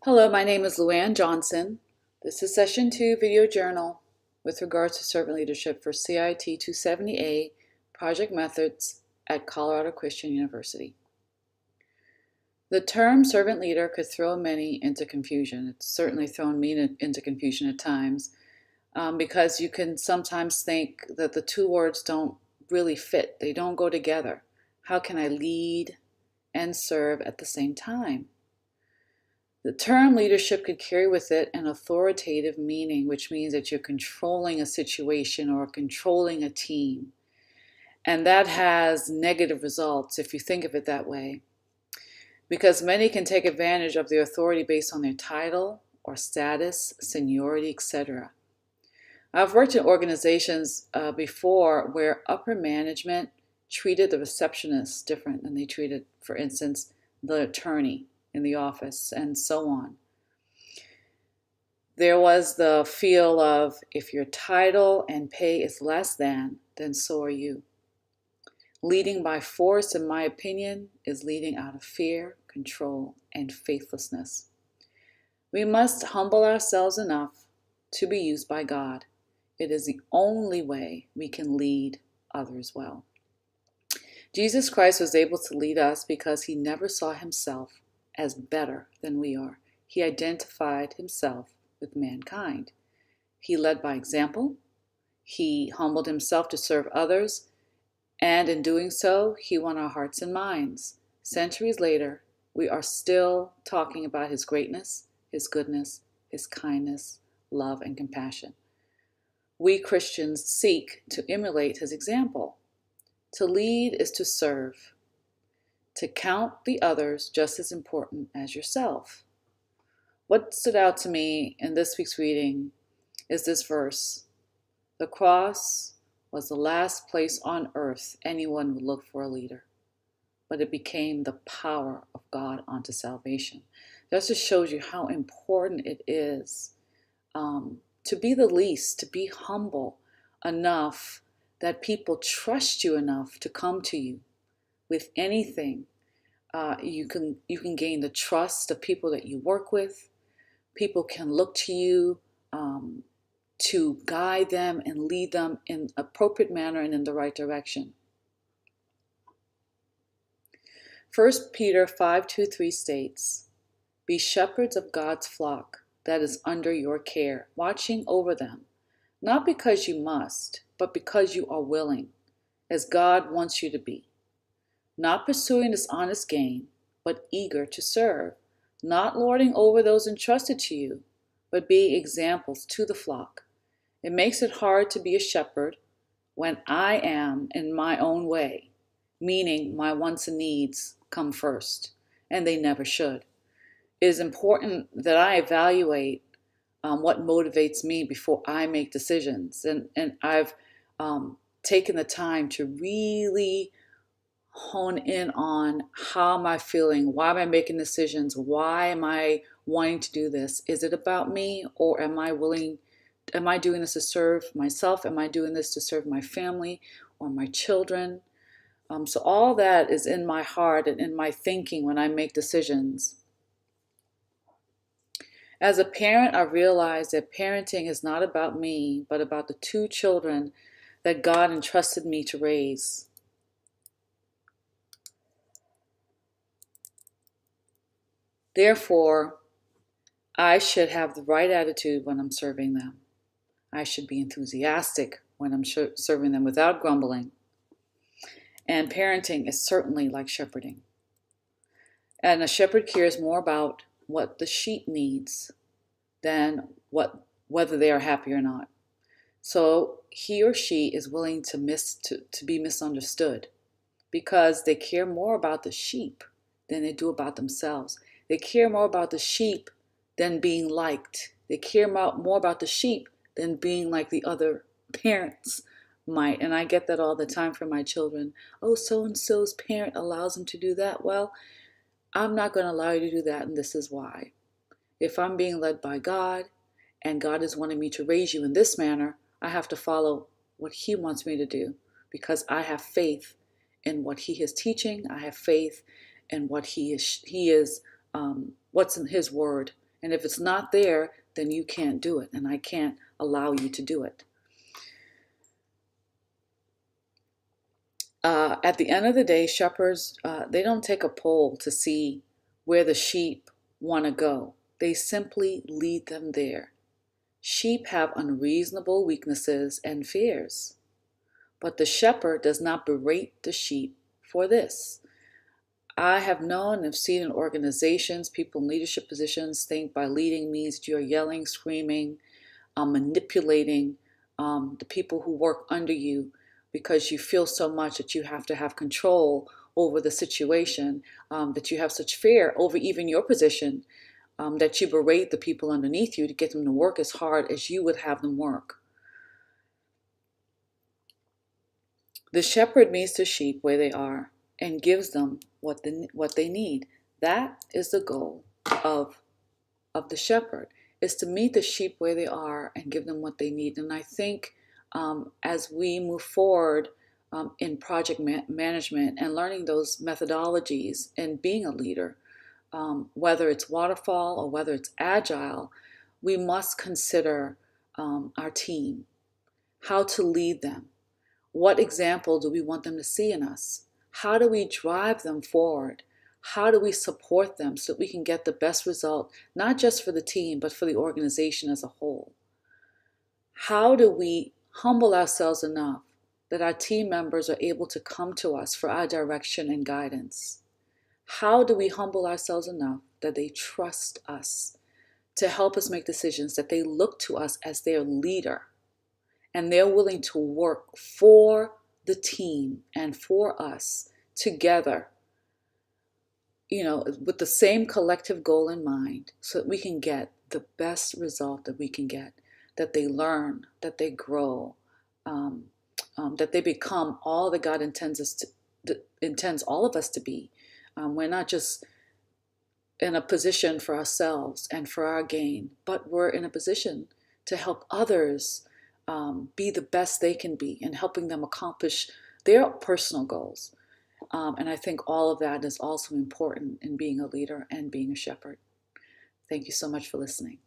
Hello, my name is Luann Johnson. This is Session 2 Video Journal with regards to servant leadership for CIT 270A Project Methods at Colorado Christian University. The term servant leader could throw many into confusion. It's certainly thrown me into confusion at times because you can sometimes think that the two words don't really fit. They don't go together. How can I lead and serve at the same time? The term leadership could carry with it an authoritative meaning, which means that you're controlling a situation or controlling a team. And that has negative results if you think of it that way, because many can take advantage of their authority based on their title or status, seniority, etc. I've worked in organizations before where upper management treated the receptionist different than they treated, for instance, the attorney in the office, and so on. There was the feel of, if your title and pay is less than, then so are you. Leading by force, in my opinion, is leading out of fear, control, and faithlessness. We must humble ourselves enough to be used by God. It is the only way we can lead others well. Jesus Christ was able to lead us because he never saw himself as better than we are. He identified himself with mankind. He led by example. He humbled himself to serve others, and in doing so, he won our hearts and minds. Centuries later, we are still talking about his greatness, his goodness, his kindness, love, and compassion. We Christians seek to emulate his example. To lead is to serve. To count the others just as important as yourself. What stood out to me in this week's reading is this verse. The cross was the last place on earth anyone would look for a leader, but it became the power of God unto salvation. That just shows you how important it is to be the least, to be humble enough that people trust you enough to come to you with anything. You can gain the trust of people that you work with. People can look to you to guide them and lead them in appropriate manner and in the right direction. 1 Peter 5:2-3 states, "Be shepherds of God's flock that is under your care, watching over them, not because you must, but because you are willing, as God wants you to be. Not pursuing dishonest gain, but eager to serve, not lording over those entrusted to you, but being examples to the flock. It makes it hard to be a shepherd when I am in my own way, meaning my wants and needs come first, and they never should. It is important that I evaluate what motivates me before I make decisions, and I've taken the time to really hone in on how am I feeling, why am I making decisions, why am I wanting to do this? Is it about me, or am I doing this to serve myself? Am I doing this to serve my family or my children? So all that is in my heart and in my thinking when I make decisions. As a parent, I realized that parenting is not about me, but about the two children that God entrusted me to raise. Therefore, I should have the right attitude when I'm serving them. I should be enthusiastic when I'm serving them without grumbling. And parenting is certainly like shepherding. And a shepherd cares more about what the sheep needs than whether they are happy or not. So he or she is willing to be misunderstood because they care more about the sheep than they do about themselves. They care more about the sheep than being liked. They care more about the sheep than being like the other parents might. And I get that all the time from my children. Oh, so-and-so's parent allows them to do that. Well, I'm not going to allow you to do that, and this is why. If I'm being led by God, and God is wanting me to raise you in this manner, I have to follow what he wants me to do because I have faith in what he is teaching. I have faith in what he is what's in his word, And if it's not there, then you can't do it, and I can't allow you to do it. At the end of the day, shepherds, they don't take a poll to see where the sheep want to go. They simply lead them there. Sheep have unreasonable weaknesses and fears, but the shepherd does not berate the sheep for this. I have known and have seen in organizations, people in leadership positions think by leading means that you're yelling, screaming, manipulating the people who work under you, because you feel so much that you have to have control over the situation, that you have such fear over even your position, that you berate the people underneath you to get them to work as hard as you would have them work. The shepherd meets the sheep where they are and gives them what they need. That is the goal of the shepherd, is to meet the sheep where they are and give them what they need. And I think as we move forward in project management and learning those methodologies and being a leader, whether it's waterfall or whether it's agile, we must consider our team, how to lead them. What example do we want them to see in us? How do we drive them forward? How do we support them so that we can get the best result, not just for the team, but for the organization as a whole? How do we humble ourselves enough that our team members are able to come to us for our direction and guidance? How do we humble ourselves enough that they trust us to help us make decisions, that they look to us as their leader, and they're willing to work for the team and for us together, with the same collective goal in mind, so that we can get the best result that we can get, that they learn, that they grow, that they become all that God intends all of us to be. We're not just in a position for ourselves and for our gain, but we're in a position to help others be the best they can be, and helping them accomplish their personal goals. And I think all of that is also important in being a leader and being a shepherd. Thank you so much for listening.